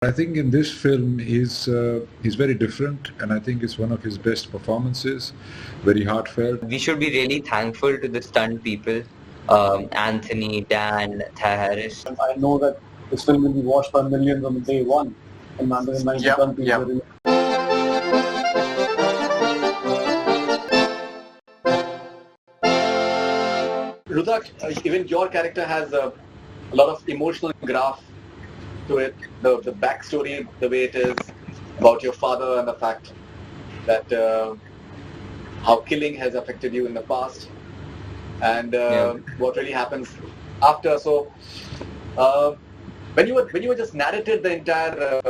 I think in this film he's very different, and I think it's one of his best performances. Very heartfelt. We should be really thankful to the stunt people, Anthony, Dan, Thai Harris. I know that this film will be watched by millions on day one in 190 countries. Yep. Rudak, even your character has a lot of emotional graph to it. The backstory, the way it is about your father and the fact that how killing has affected you in the past, and what really happens after. So when you were just narrated the entire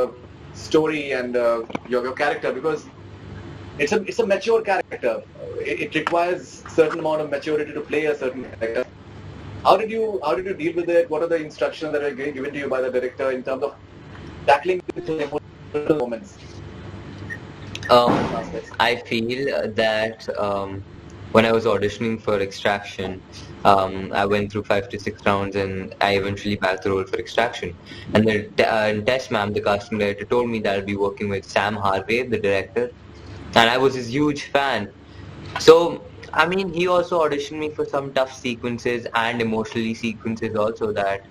story and your character, because it's a mature character. It requires certain amount of maturity to play a certain character. How did you deal with it? What are the instructions that were given to you by the director in terms of tackling the emotional moments? I feel that when I was auditioning for Extraction, I went through 5 to 6 rounds and I eventually bagged the role for Extraction. And the Tess ma'am, the casting director, told me that I'll be working with Sam Hargrave, the director, and I was his huge fan. So, I mean, he also auditioned me for some tough sequences and emotionally sequences also that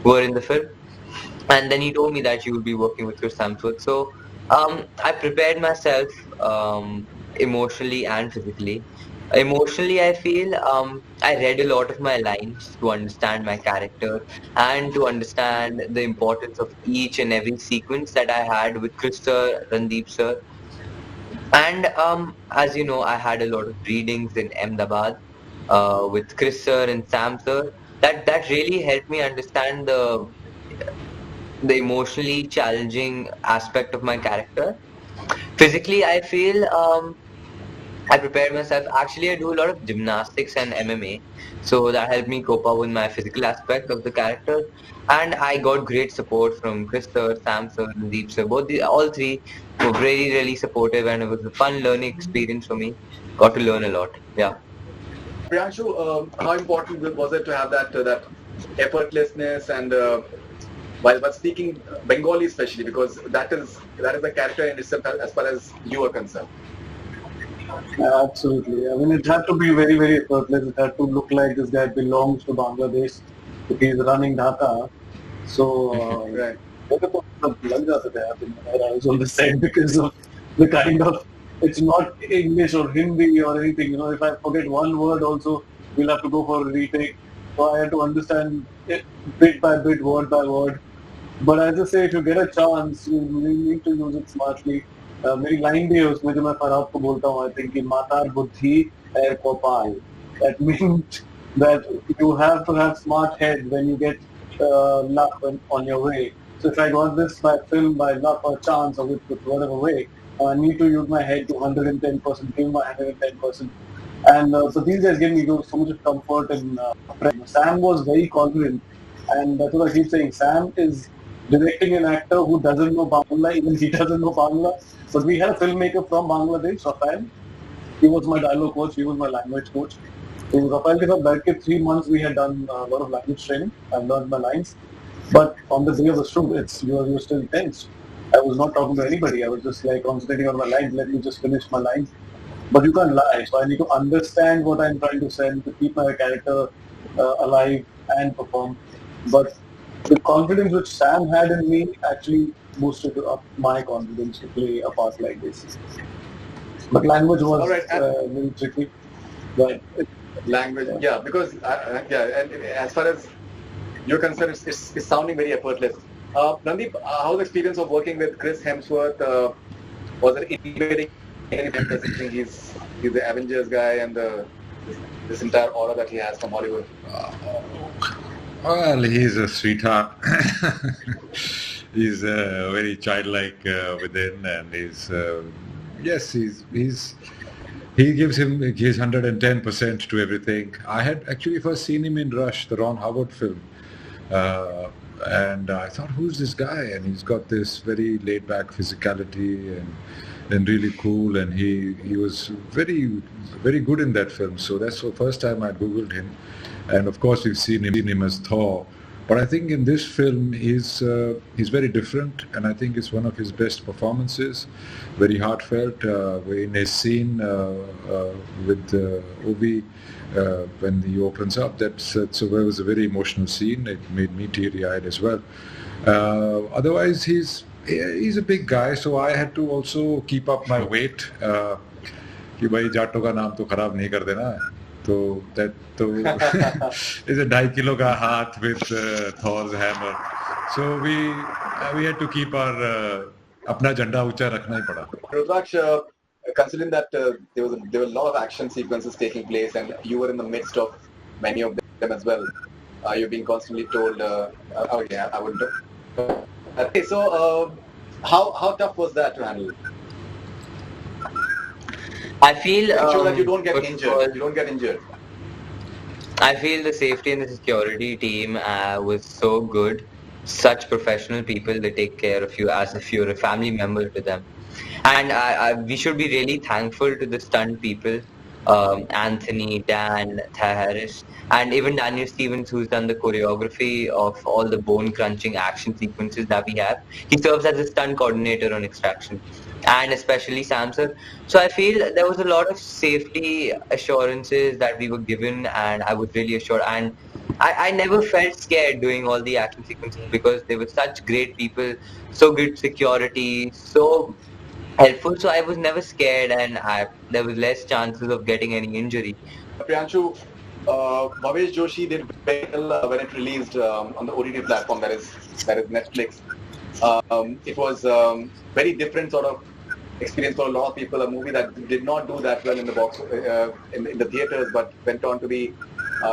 were in the film. And then he told me that you will be working with Chris Hemsworth. So, I prepared myself emotionally and physically. Emotionally, I feel I read a lot of my lines to understand my character and to understand the importance of each and every sequence that I had with Chris sir, Randeep sir. And as you know, I had a lot of readings in Ahmedabad with Chris sir and Sam sir. That really helped me understand the emotionally challenging aspect of my character. Physically, I feel I prepared myself. Actually, I do a lot of gymnastics and MMA, so that helped me cope up with my physical aspect of the character. And I got great support from Chris sir, Sam sir, and Deep sir. All three were really, really supportive, and it was a fun learning experience for me. Got to learn a lot. Yeah. Priyanshu, how important was it to have that effortlessness and while speaking Bengali especially, because that is the character in itself as far as you are concerned. Absolutely. I mean, it had to be very, very effortless. It had to look like this guy belongs to Bangladesh. If he's running Dhaka. So, right. I was on the side because of the kind of, it's not English or Hindi or anything. You know, if I forget one word also, we'll have to go for a retake. So I had to understand it bit by bit, word by word. But as I say, if you get a chance, you need to use it smartly. मेरी line भी है उसमें जो मैं फरहाद को बोलता हूँ, I think कि मातार बुद्धि एर को पाए. That means that you have to have smart head when you get luck on your way. So if I got this by film, by luck or chance or with whatever way, I need to use my head to 110%, give my 110%. And so these guys gave me so much of comfort and Sam was very confident, and that's what I keep saying. Sam is directing an actor who doesn't know Bangla, even he doesn't know Bangla. But we had a filmmaker from Bangladesh, Rafael. He was my dialogue coach, he was my language coach. So Rafael ke saath baith ke 3 months we had done a lot of language training. I've learned my lines. But on the day of the shoot, you're still tense. I was not talking to anybody. I was just like concentrating on my lines. Let me just finish my lines. But you can't lie. So I need to understand what I'm trying to send to keep my character alive and perform. But the confidence which Sam had in me actually boosted up my confidence to play a part like this. But language was very tricky. But language, yeah, because and as far as you're concerned, it's sounding very effortless. Randeep, how's the experience of working with Chris Hemsworth? Was it intimidating? Considering he's the Avengers guy and this entire aura that he has from Hollywood. Well, he's a sweetheart. He's very childlike within, and he gives his 110% to everything. I had actually first seen him in Rush, the Ron Howard film, and I thought, who's this guy? And he's got this very laid-back physicality and really cool, and he was very, very good in that film. So that's the first time I googled him. And of course, we've seen him as Thor But I think in this film he's very different, and I think it's one of his best performances. Very heartfelt. In a scene with Obi, when he opens up, that was a very emotional scene. It made me teary-eyed as well. Otherwise, he's a big guy, so I had to also keep up my weight. कि भाई जाटों का नाम तो खराब नहीं कर देना. So that is a 2.5 kilo का हाथ with Thor's hammer. So we had to keep our अपना झंडा ऊंचा रखना ही पड़ा. Rudraksh, considering that there were a lot of action sequences taking place, and you were in the midst of many of them as well. You're being constantly told, "Oh yeah, I wouldn't." Okay, so how tough was that to handle? I feel Make sure that you don't get injured. You don't get injured. I feel the safety and the security team was so good. Such professional people. They take care of you as if you're a family member to them. And we should be really thankful to the stunt people, Anthony, Dan, Thai Harris, and even Daniel Stevens, who's done the choreography of all the bone-crunching action sequences that we have. He serves as a stunt coordinator on Extraction, and especially Samsung. So I feel there was a lot of safety assurances that we were given, and I was really assured. And I never felt scared doing all the action sequences because they were such great people, so good security, so helpful. So I was never scared, and there was less chances of getting any injury. Priyanshu, Bhavesh Joshi did very well when it released on the OTT platform, that is Netflix. It was very different sort of experience for a lot of people. A movie that did not do that well in the box in the theaters, but went on to be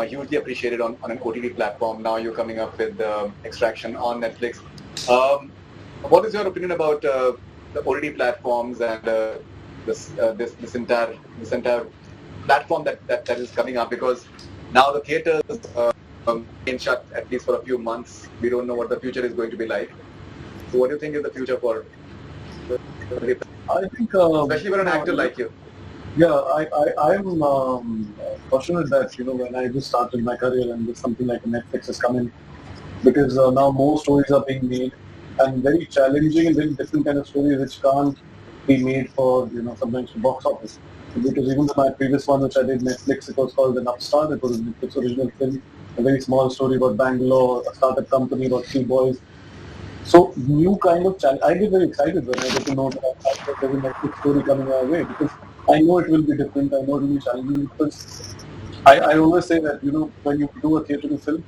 hugely appreciated on an OTT platform. Now you're coming up with Extraction on Netflix. What is your opinion about the OTT platforms and this entire platform that is coming up? Because now the theaters been shut at least for a few months. We don't know what the future is going to be like. So what do you think is the future for? I think, especially for an actor like you. Yeah, I'm fortunate that when I just started my career and something like Netflix is coming, because now more stories are being made, and very challenging and very different kind of stories which can't be made for sometimes for box office. Because even my previous one which I did Netflix, it was called An Upstart. It was a Netflix original film, a very small story about Bangalore, a startup company about 3 boys. So new kind of challenge. I get very excited when I get to know that there's a Netflix story coming our way, because I know it will be different. I know it will be challenging, because I always say that when you do a theatrical film,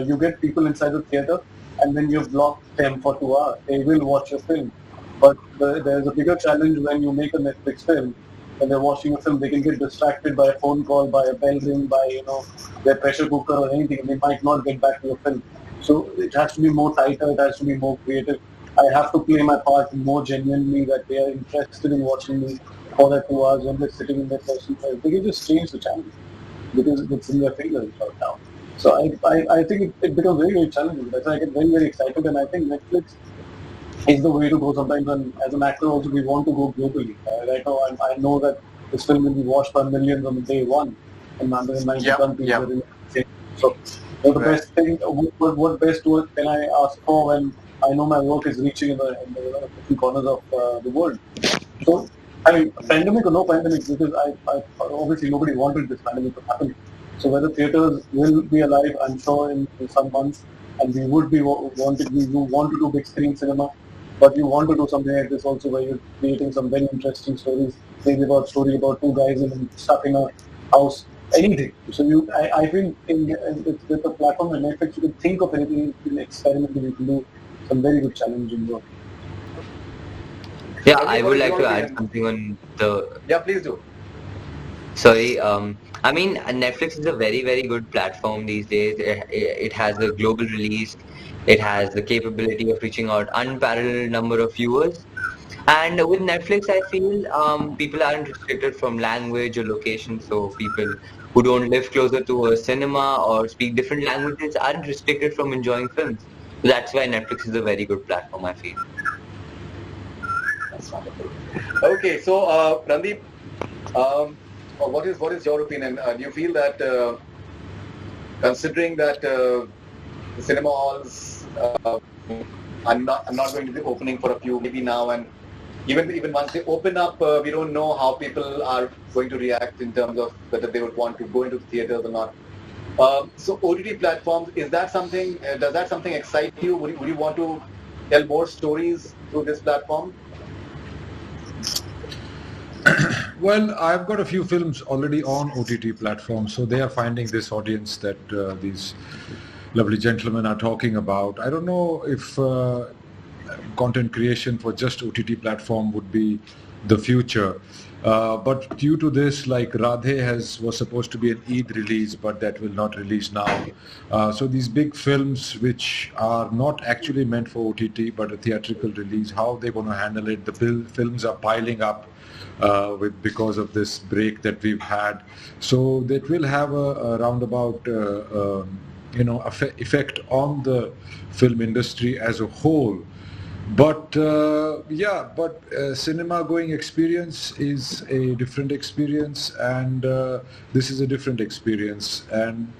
you get people inside the theater, and then you block them for 2 hours. They will watch your film, but there's a bigger challenge when you make a Netflix film. When they're watching a film, they can get distracted by a phone call, by a bell ring, by their pressure cooker or anything, and they might not get back to your film. So it has to be more tighter, it has to be more creative. I have to play my part more genuinely, that they are interested in watching me for that 2 hours when they're sitting in their person. They can just change the channel because it's in their fingers right now. So I think it becomes very, very challenging. That's why I get very, very excited, and I think Netflix is the way to go sometimes. And as an actor also, we want to go globally. Right now, I know that this film will be watched by millions on day one in 190 countries. Yep. So the best thing, what best work can I ask for when I know my work is reaching in the different corners of the world? So, I mean, pandemic or no pandemic, because I obviously nobody wanted this pandemic to happen. So whether theaters will be alive, I'm sure in some months, and we would be want to do big screen cinema, but you want to do something like this also, where you're creating some very interesting stories, maybe about 2 guys stuck in a house. Anything. So I feel with the platform and Netflix, you can think of anything, you can experiment, you can do some very good challenging work. Yeah, I would like to add something on the... Yeah, please do. Sorry, I mean, Netflix is a very, very good platform these days. It has a global release. It has the capability of reaching out unparalleled number of viewers. And with Netflix, I feel people aren't restricted from language or location. So people who don't live closer to a cinema or speak different languages aren't restricted from enjoying films. So that's why Netflix is a very good platform, I feel. That's wonderful. Okay, so Randeep, what is your opinion? Do you feel that considering that the cinema halls are not going to be opening for a few maybe now, and even once they open up, we don't know how people are going to react in terms of whether they would want to go into the theaters or not. So OTT platforms, is that something? Does that something excite you? Would you want to tell more stories through this platform? Well, I've got a few films already on OTT platforms, so they are finding this audience that these lovely gentlemen are talking about. I don't know if content creation for just OTT platform would be the future. But due to this, like Radhe was supposed to be an Eid release, but that will not release now. So these big films which are not actually meant for OTT but a theatrical release, how they're going to handle it? The films are piling up because of this break that we've had. So that will have a roundabout effect on the film industry as a whole. But cinema going experience is a different experience, and this is a different experience. And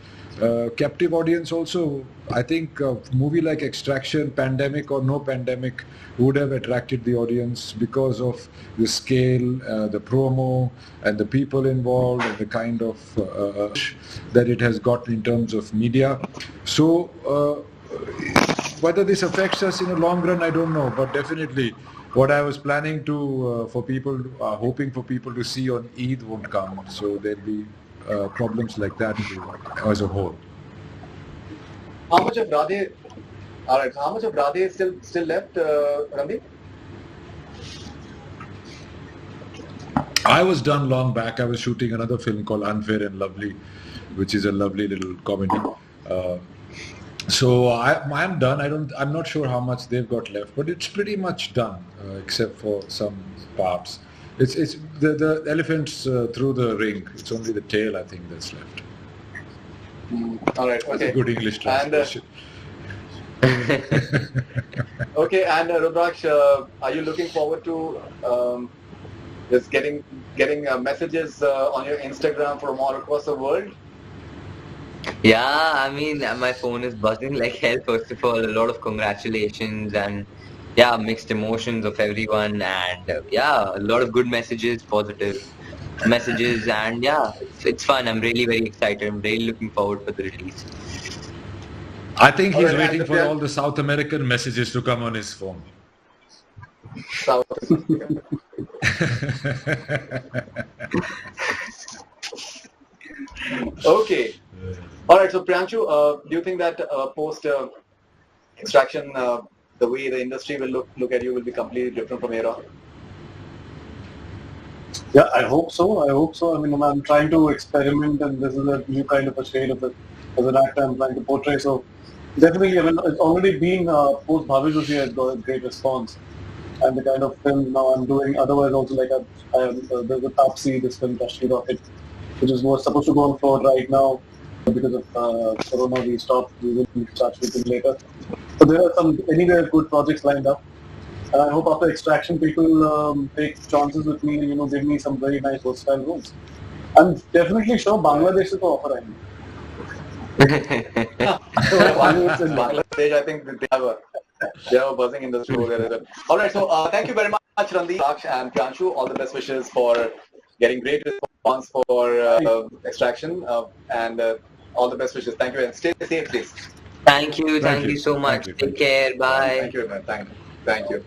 captive audience also, I think a movie like Extraction, pandemic or no pandemic, would have attracted the audience because of the scale, the promo, and the people involved, and the kind of that it has got in terms of media. So whether this affects us in the long run, I don't know, but definitely what I was planning to for people, hoping for people to see on Eid won't come. So there'll be problems like that as a whole. How much of Radhe? All right. How much of Radhe is still left, Randeep? I was done long back. I was shooting another film called Unfair and Lovely, which is a lovely little comedy. So I'm done. I'm not sure how much they've got left, but it's pretty much done, except for some parts. It's the elephants through the ring. It's only the tail, I think, that's left. All right. Okay. That's a good English translation. Okay. And Rudraksh, are you looking forward to just getting messages on your Instagram from all across the world? Yeah, I mean, my phone is buzzing like hell. First of all, a lot of congratulations and yeah, mixed emotions of everyone, and a lot of good messages, positive messages, and yeah, it's fun. I'm really very excited. I'm really looking forward for the release. I think he's waiting for all the South American messages to come on his phone. South Okay. All right. So Priyanshu, do you think that post Extraction, the way the industry will look at you will be completely different from here on? Yeah, I hope so. I mean, I'm trying to experiment, and this is a new kind of a shade of it as an actor I'm trying to portray. So definitely, I mean, it's already been post Bhavesh Joshi has got a great response, and the kind of film now I'm doing. Otherwise, also like there's a Taapsee, this film Kashmir Rocket, which was supposed to go on floor right now. Because of Corona, we stopped. We will start shooting later. So there are some anyway good projects lined up, and I hope after Extraction, people take chances with me and give me some very nice versatile roles. I'm definitely sure Bangladesh is the offer. Bangladesh, I think they have a buzzing industry over there. All right, so thank you very much, Randeep and Priyanshu. All the best wishes for getting great response for Extraction, and all the best wishes. Thank you, and stay safe, please. Thank you so much. Take care. Bye. Thank you, man. Thank you.